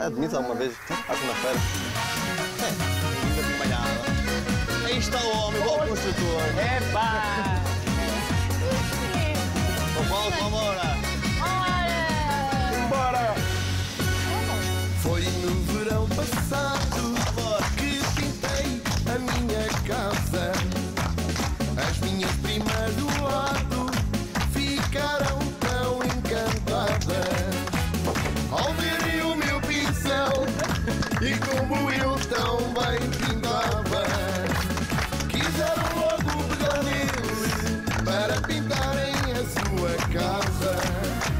Admite alguma vez, à segunda-feira. Ainda de malhada. Aí está o homem, o bom construtor. Epá! O Paulo, vambora! Bora! Foi no verão passado que pintei a minha casa. As minhas primas do lado ficaram tão encantadas ao verem o meu pincel e como eu tão bem pintava. Quiseram logo pegar nele para pintarem a sua casa.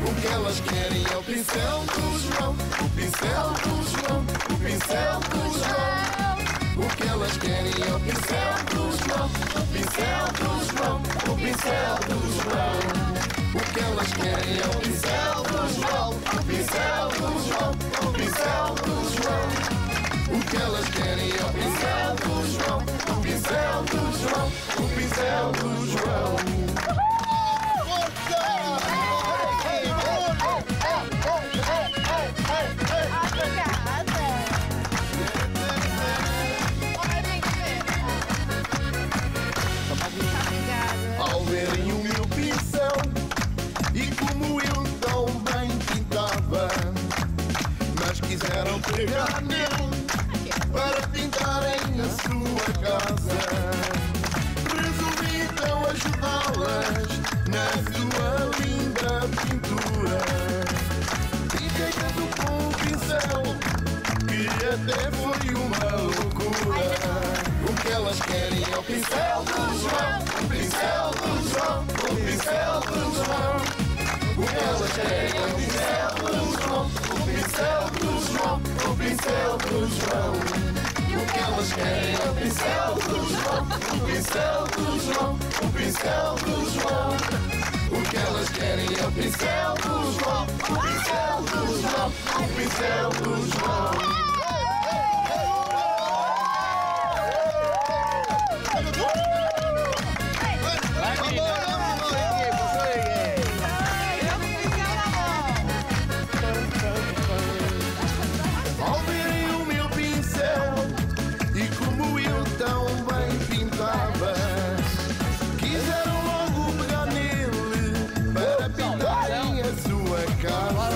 O que elas querem é o pincel do João, o pincel do João, o pincel do João. O que elas querem é o pincel do João, o pincel do João, o pincel do João. O que elas querem é o pincel do João, o pincel do João, o pincel do João. O que elas querem é o pincel do João, o pincel do João, o pincel do João. Ao verem o meu pincel e como eu tão bem pintava, mas quiseram pegar nele para pintarem a sua casa. Resolvi então ajudá-las na sua linda pintura. Fiquei todo com o pincel, que até foi uma loucura. O que elas querem é o pincel do João, o pincel do João, o pincel do João. O que elas querem é o pincel do João, o pincel do João, o pincel do João. O que elas querem é o pincel do João, o pincel do João, o pincel do João. O que elas querem é o pincel do João, o pincel do João, o pincel do João. Ao verem o meu pincel e como eu tão bem pintava, quiseram logo pegar nele para pintarem a sua casa.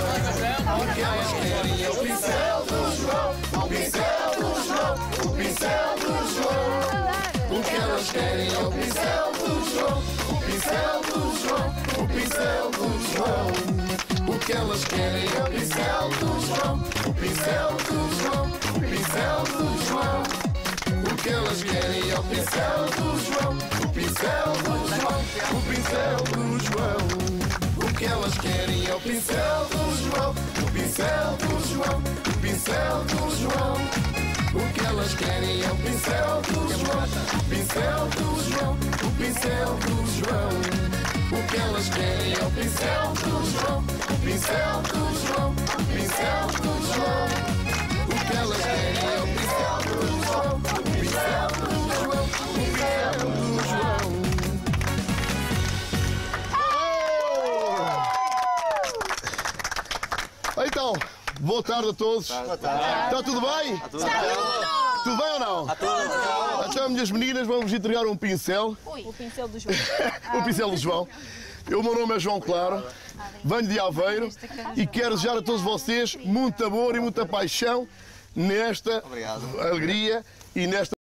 O que elas querem é o pincel do João, o pincel do João, o pincel do João. O que elas querem é o pincel do João, o pincel do João, o pincel do João. O que elas querem é o pincel do João, o pincel do João, o pincel do João. O que elas querem é o pincel do João, o pincel do João, o pincel do João. O que elas querem é o pincel do João, o pincel do João, o pincel do João. O que elas querem é o pincel do João, o pincel do João, o pincel do João. O que elas querem é o pincel do João, o pincel do João, o pincel do João. O que elas querem é o pincel do João, o pincel do João, o pincel do João. Então, boa tarde a todos. Boa tarde. Está tudo bem? Está tudo bem? Tudo bem ou não? Está tudo. Então, minhas meninas, vamos entregar um pincel. O pincel do João. O pincel do João. O meu nome é João Claro, venho de Aveiro e quero desejar a todos vocês muito amor e muita paixão nesta alegria e nesta